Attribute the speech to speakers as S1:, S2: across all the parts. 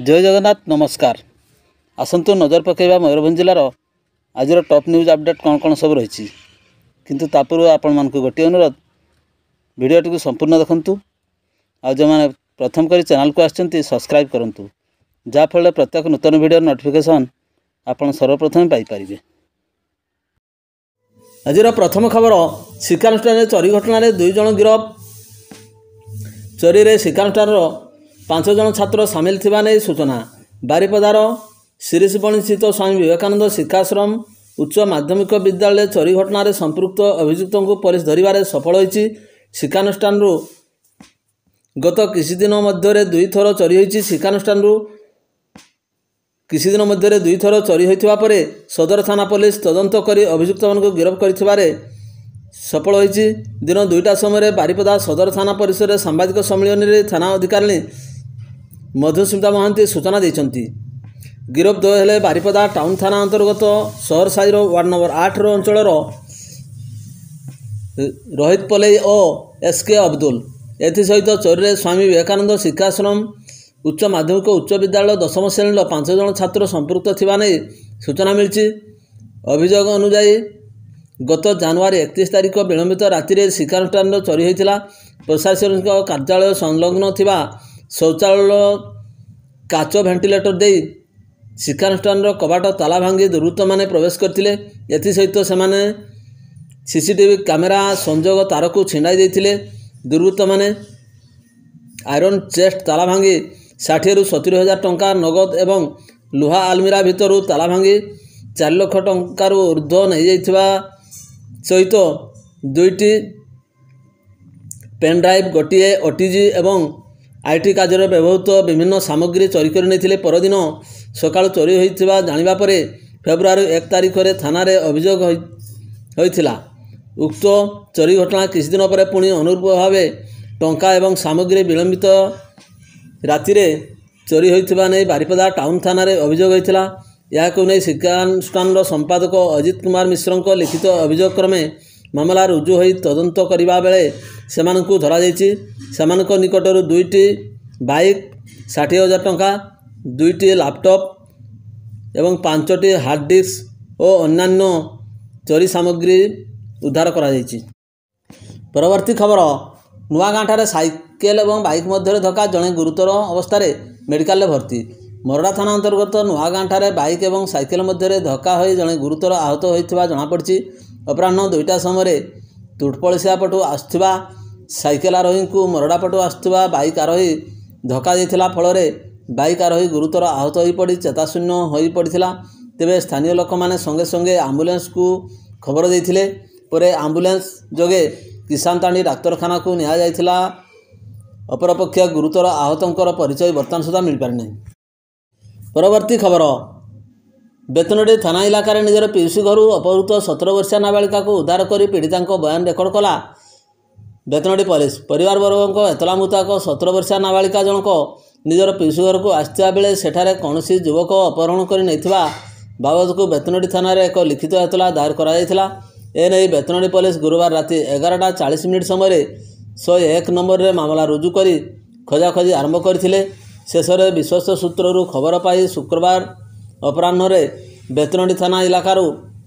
S1: जय जगन्नाथ नमस्कार। आसतु नजर पकेबा मयूरभंज जिलार आज टॉप न्यूज अपडेट कौन कौन सब रही किंतु तापूर्व आपण मानक गोटे अनुरोध वीडियोटी को संपूर्ण देखंतु आ जो मैंने प्रथम करी चैनल को आछंती सब्सक्राइब करंतु जाफल प्रत्येक नूतन वीडियो नोटिफिकेशन आपण सर्वप्रथम पाई परिबे। आज प्रथम खबर शिकानुष्ठान चोरी घटना दुई जन गिरफ। चोरी रे शिकानुष्ठान 5 जन छात्र सामिल थिबा नै सूचना। बारिपदार शिरीषबणी स्थित स्वामी विवेकानंद शिक्षाश्रम उच्च माध्यमिक विद्यालय चोरी घटना संपृक्त अभियुक्तों को पुलिस धरिबारे सफल होईछि। शिक्षानुष्ठान गत किसी दिन मध्य दुई थर चोरी होईछि। शिक्षानुष्ठान किसी दिन मध्य दुई थर चोरी होइथिबा परे सदर थाना पुलिस तदंत करी अभियुक्त मानक गिरफ करथिबारे सफल होईछि। दिन 2टा समय बारिपदा सदर थाना परिसर में सांबादिक सम्मेलन में थाना अधिकारी मधुस्मिता महांती सूचना देइछन्ति। गिरफ द्वय हेले बारिपदा टाउन थाना अंतर्गत सहर साइर वार्ड नंबर 8 अंचल रोहित पलई और एसके अब्दुल। एसहित चोरी स्वामी विवेकानंद शिक्षाश्रम उच्च माध्यमिक उच्च विद्यालय 10म श्रेणी 5 जन छात्र संपृक्त थिबा नै सूचना मिलछि। अभियोग अनुसार गत जनवरी 31 तारिख विलंबित राति शिक्षानुष्ठान चोरी होता। प्रशासनिक कार्यालय संलग्न थिबा शौचालय काच भेंटिलेटर दे शिक्षानुष्ठान कबाट ताला भांगी दुर्वृत्त माने प्रवेश करथिले। एसहित सेमाने सीसीटीवी कैमेरा संजोग तार को छिंडाई देथिले। दुर्वृत्त माने आयरन चेस्ट ताला भांगी 60 ରୁ 70 हजार टंका नगद एवं लुहा आलमीरा भितरू ताला भांगी 4 लाख टंकार ऊर्ध्व नहीं जाइथिबा सहित 2टी पेन ड्राइव गोटे ओटीजी एवं आईटी कार्य व्यवहृत विभिन्न सामग्री चोरी कर नहीं। परदिन सकाळ चोरी होइथिबा जानिबा परे फेब्रुआरी 1 तारिख रे थाना रे अभियोग होइथिला। उक्त चोरी घटना किसी दिन पर पुणी अनुरूप भाव टंका एवं सामग्री विलंबित राति रे चोरी होइथिबा नै बारिपदा टाउन थाना रे अभियोग होइथिला। याकु नै शिक्षानुष्ठान संपादक अजित कुमार मिश्र लिखित अभियोग क्रमे मामला रुजु होई तदंत करिबा बेले सेमानकु धरा जायछि। सेमानक निकटरू 2टी बाइक 60,000 टंका 2टी लैपटॉप एवं 5टी हार्ड डिस्क और अन्यान्य चोरी सामग्री उद्धार करा जायछि। परवर्ती खबर नुआगाँठारे साइकेल और बाइक मध्य धक्का जड़े गुरुतर अवस्था मेडिकल भर्ती। मोरडा थाना अंतर्गत नुआगाँठारे बाइक और साइकेल मध्य धक्का हो जड़े गुरुतर आहत होता जमापड़ी। अपराह्न 2टा समय तुटपड़िया पटू आसुवा साइकेल आरोही को मोरडा पटू आसुवा बाइक आरोही धक्का देता फल बाइक आरोही गुरुतर आहत हो पड़ी चेताशून्य हो पड़ा। तेबे स्थानीय लोक मैंने संगे संगे आम्बुलेंस को खबर देते परे आम्बुलेंस जोगे किसानताणी डाक्तरखाना को निया जाइथिला। अपरपक्ष गुरुतर आहतंकर परिचय बर्तमान सुधा मिल पारि नहीं। परवर्ती खबर बेतनडी थाना इलाकार निजर पीयूसी घर अपहृत 17 वर्षीय नाबालिका को उद्धार कर पीड़िता बयान रेकर्ड कला बेतनडी पुलिस। परिवार वर्ग एतला मुताबक 17 वर्षीय नाबालिका जनक निजर पीयूसी घर को आसता बेले सेठारे कौनसी युवक अपहरण कर नहीं बाबद को बेतनडी थाना एक लिखित एतला दायर करा। एने बेतनडी पुलिस गुरुवार राति 11:40 समय 101 नंबर रे मामला रुजु करी खोजाखोजी आरंभ करथिले। शेष में विश्वस्त सूत्रु खबर पाई शुक्रवार अपराह्न बेतनडी थाना इलाकार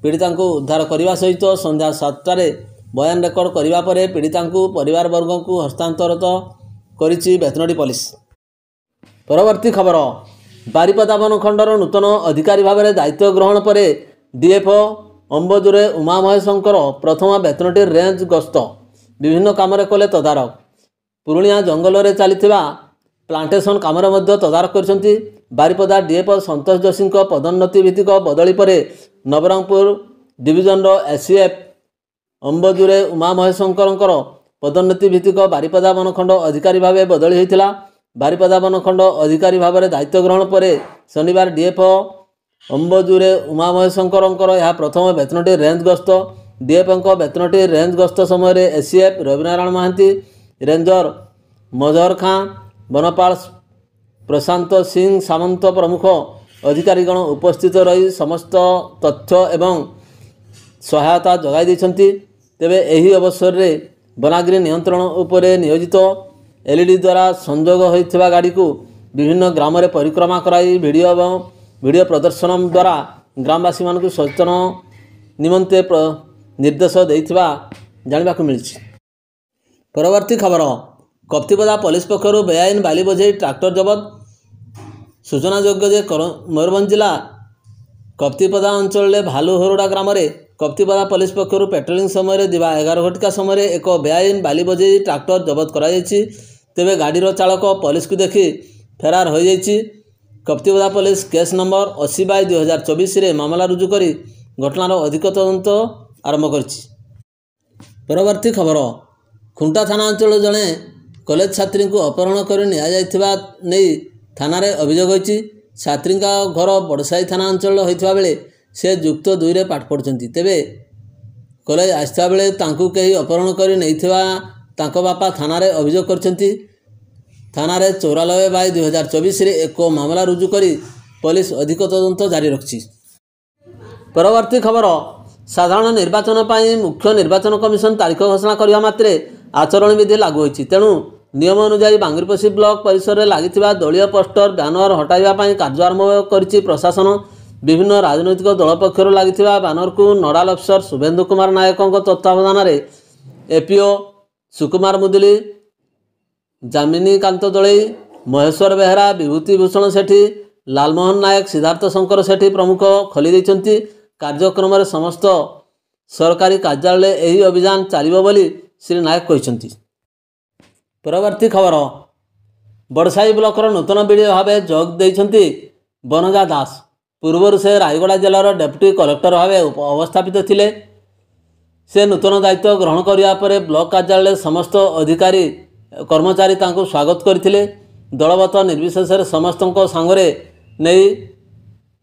S1: पीड़िता को उद्धार करने सहित संध्या 7टार बयान रेकर्ड करने पर पीड़िता परिवार वर्ग को हस्तांतरित करिछि बेतनडी पुलिस। परवर्ती खबर बारिपदा वनखंडर नूतन अधिकारी भाव में दायित्व ग्रहण पर डीएफओ अंबजुरे उमा महेशंकर प्रथम बेतनटी रेंज गस्त विभिन्न काम कले तदारक। पुरुणिया जंगल में चलता प्लांटेशन काम तदारक करछंती। बारिपदा डीएफओ संतोष जोशी पदोन्नति भित्तिक बदली पर नवरंगपुर डिविजन एसीएफ अंबजुरे उमा महेशंकर पदोन्नति भित्तिक बारिपदा वनखंड अधिकारी भाव बदली होता। बारिपदा वनखंड अधिकारी भाव में दायित्व ग्रहण पर शनिवार डीएफओ अंबजुरे उमा महेशंकर यह प्रथम बेतनटी रेंज गस्त। डीएफओ बेतनटी रेंज गस्त समय एसीएफ रविनारायण महांती, रेंजर मजहर खां, वनपाल प्रशांत सिंह सामंत प्रमुख अधिकारीगण उपस्थित रही समस्त तथ्य एवं सहायता जगाई देछंती। तेबे एही अवसर में वनाग्नि नियंत्रण उपरे नियोजित एलईडी द्वारा संजोग होइथिबा गाड़ी को विभिन्न ग्राम रे परिक्रमा कराई वीडियो प्रदर्शन द्वारा ग्रामवासी मानक सचेतन निमंते निर्देश देइथिबा जानिबा को मिलछि। परवर्ती खबर कप्तिपदा पुलिस पक्षर बेआईन बाली बोझे ट्रैक्टर जबत। सूचना योग्य जे मयूरभंज जिला कप्तिपदा अंचल भालुहरोड़ा ग्राम में कप्तिपदा पुलिस पक्षर पेट्रोलिंग समय दिवा 11 घटिका समय एक बेआईन बाली बोझे ट्रैक्टर जबत करा तेबे गाड़ीर चालक पुलिस को देखि फेरार हो जाइछि। कप्तिपदा पुलिस केस नंबर 80/2024 रे मामला रुजु करी घटनार अधिक तदंत आरंभ करिछि। परवर्ती खबर खुंटा थाना अंचल जड़े कॉलेज छात्री को अपहरण कर नहीं थाना रे अभियोग होइछि। छात्री का घर बड़साई थाना अंचल होइथिबा बेले से युक्त 2 रे पाठ पढ़ुछंती। तेबे कॉलेज आस्था बेले तांकु कहीं अपहरण कर नैथिबा तांको बापा थाना रे अभियोग करछंती। थाना रे 94/2024 रे एक मामला रुजु करी पुलिस अधिक तदंत जारी रखछि। परवर्ती खबर साधारण निर्वाचन पर मुख्य निर्वाचन कमिशन तारीख घोषणा करने मात्रे आचरण विधि लागू होइछि। तेणु नियम अनुसार बांगीरपोशी ब्लॉक परिसर में लगी दलीय पोस्टर बैनर हटाइबा पई कार्य आरंभ करिछि प्रशासन। विभिन्न राजनैतिक दल पक्षर लगी बैनर को नोडाल अफिसर शुभेन्दु कुमार नायक तत्वावधान में एपीओ सुकुमार मुदुली, जामिनी कांत दलई, महेश्वर बेहरा, विभूति भूषण सेठी, लालमोहन नायक, सिद्धार्थ शंकर सेठी प्रमुख खोली दैछंती। कार्यक्रम में समस्त सरकारी कार्यालय यही अभियान चलिबो बोली श्री नायक कहिसंती। परवर्ती खबर बड़साई ब्लॉकर नूतन बीडीओ भाव जोग देइछंती बनजा दास। पूर्वर से रायगड़ा जिलार डेप्यूटी कलेक्टर भाव अवस्थापित थिले। से नूतन दायित्व ग्रहण करिया परे ब्लॉक कार्यालय समस्त अधिकारी कर्मचारी तांको स्वागत करथिले। दलगत निर्विशेष समस्त सांगरे नहीं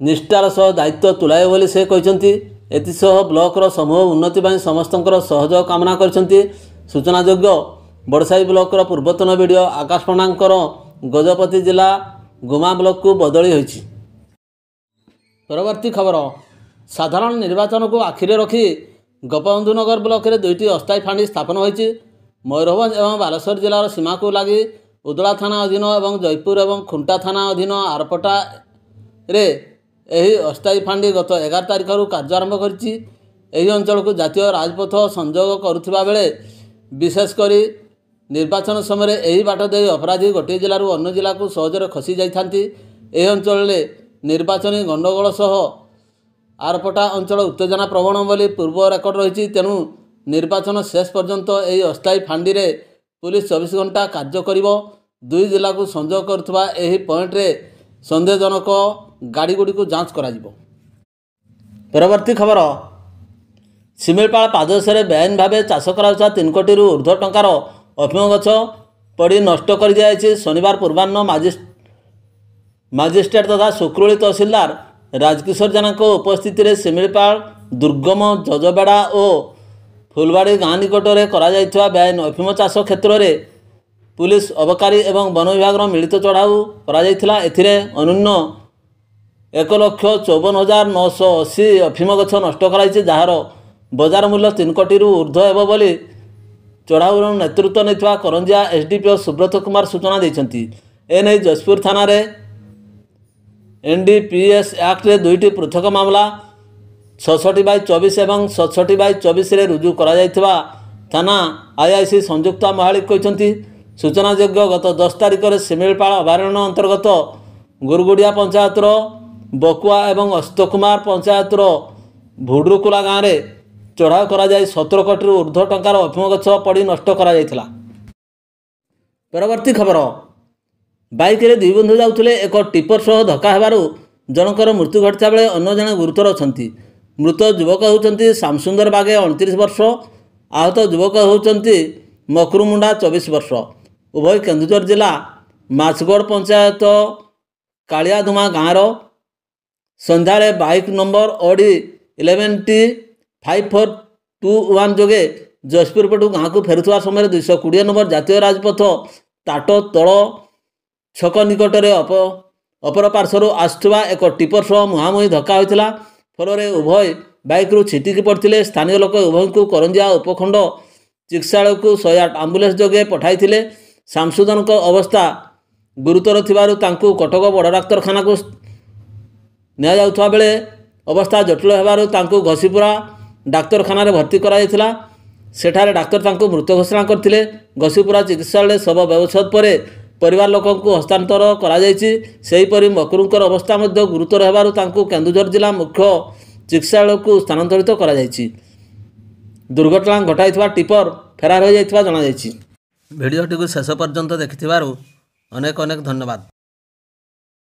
S1: निष्ठार सह दायित्व तुलाए बोली से कहते। एतिसह ब्लॉकर समूह उन्नति पर समस्त सहयोग कामना करछंती। सूचना योग्य बड़साई ब्लॉकर पूर्वतन बीडीओ आकाश पंडांकर गजपति जिला गुमा ब्लॉक को बदली होइछि। परवर्ती खबर साधारण निर्वाचन को आखिरे रखी गोपबंधुनगर ब्लॉक रे 2टी अस्थायी फांडी स्थापन होइछि। मयूरभंज एवं बालेश्वर जिलार सीमा को लगी उदला थाना अधीन एवं जयपुर एवं खुंटा थाना अधीन आरपटा रे यही अस्थायी फांडी गत 11 तारिख कार्य आरंभ करिछि। एही अंचल को जातीय राजपथ संयोग करुथिबा बेले विशेषकर निर्वाचन समय यही बाट दे अपराधी गोटे जिलूर अन्य जिला को सहजरे खसी जाइथांती। एही अंचल निर्वाचनी गंडगोल सह आरपटा अंचल उत्तेजना प्रवण बोली पूर्व रेकर्ड रही। तेणु निर्वाचन शेष पर्यंत यही अस्थायी फांडी रे पुलिस 24 घंटा कार्य करिवो। 2 जिला को संयोग करथुबा एही पॉइंट रे संदेहजनक गाड़ी गुड़ी को जांच करा जिवो। परवर्ती खबर सिमिलपाल पाददेशरे बेआईन भावे चाष करा 3 कोटी ऊर्ध्व टंकार अफिम गछ पड़ी नष्ट कर दिया। शनिवार पूर्वाह्न मजिस्ट्रेट तथा सुक्रुली तहसीलदार राजकिशोर जेना उपस्थित में सिमिलपाल दुर्गम जजबेड़ा और फुलबाड़ी गाँ निकट में करा बेआईन अफिम चाष क्षेत्र में पुलिस अबकारी एवं वन विभाग मिलित चढ़ाऊ करा एथिरे अनुन्य 1,54,980 अफिम गछ नष्ट कराई जार बजार मूल्य 3 कोटी ऊर्ध्व हेब बोली चढ़ाऊ नेतृत्व नहीं करंजिया एसडीपीओ सुब्रत कुमार सूचना देइछंती। एने जसपुर थाना रे एनडीपीएस एक्ट रे 2टी पृथक मामला 66/24 एवं 67/24 रे रुजु करा जायथिबा थाना आईआईसी संयुक्ता महालिक कहते। सूचना योग्य गत 10 तारिख में सिमिलपाल अभयारण्य अंतर्गत गुरगुड़िया पंचायतर बकुआ एवं अस्तकुमार पंचायतर भुड्रुकुला गाँव में चढ़ाऊ करा 17 कोटी ऊर्ध्व टंकार अफिम गछ पड़ी नष्ट करा जायथिला। परवर्ती खबर बाइक रे 2 बंधु जाउथिले एक टिपर सह धक्का हेबारु जनकर मृत्यु घटिता बेले अन्य जने गुरुतर अछंती। मृत युवक होउचंती श्यामसुंदर बागे 29 वर्ष, आहत युवक होउचंती मकरुमुंडा 24 वर्ष। उभय केन्दुझर जिला माछगढ़ पंचायत कालियाधुमा गाँवर संध्यारे बाइक नंबर ओडी 11T5421 जोगे जसपुर पटू गाँव को फेरुवा समय 220 नंबर जातीय राजपथ टाटो तल छक निकट में अपर पार्श्वर आसुवा एक टिपर सह मुहांमुही धक्का होता। फल उभय बाइक रु छिटिकी पड़ते। स्थानीय लोक उभय को करंजिया उपखंड चिकित्सालय को 108 आम्बुलेंस जोगे पठाई। शामसुदन अवस्था ଗୁରୁତର ଥିବାରୁ ତାଙ୍କୁ କଟକ ବଡ଼ ଡାକ୍ତରଖାନାକୁ ନିଆଯାଉଥିବା ବେଳେ ଅବସ୍ଥା ଜଟିଳ ହେବାରୁ ତାଙ୍କୁ ଘସିପୁରା ଡାକ୍ତରଖାନାରେ ଭର୍ତ୍ତି କରାଯାଇଥିଲା। ସେଠାରେ ଡାକ୍ତର ତାଙ୍କୁ ମୃତ ଘୋଷଣା କରିଥିଲେ। ଘସିପୁରା ଚିକିତ୍ସାଳୟରେ ଶବ ବ୍ୟବଚ୍ଛେଦ ପରେ ପରିବାର ଲୋକଙ୍କୁ ହସ୍ତାନ୍ତର କରାଯାଇଛି। ସେହିପରି ମକରୁଙ୍କର ଅବସ୍ଥା ମଧ୍ୟ ଗୁରୁତର ହେବାରୁ ତାଙ୍କୁ କେନ୍ଦୁଝର ଜିଲ୍ଲା ମୁଖ୍ୟ ଚିକିତ୍ସାଳୟକୁ ସ୍ଥାନାନ୍ତରିତ କରାଯାଇଛି। ଦୁର୍ଘଟଣା ଘଟାଇଥିବା ଟିପର ଫେରାର ହୋଇଯାଇଥିବା ଜଣାଯାଇଛି। ଭିଡ଼ିଓଟିକୁ ଶେଷ ପର୍ଯ୍ୟନ୍ତ ଦେଖିଥିବାରୁ ଅନେକ ଅନେକ ଧନ୍ୟବାଦ।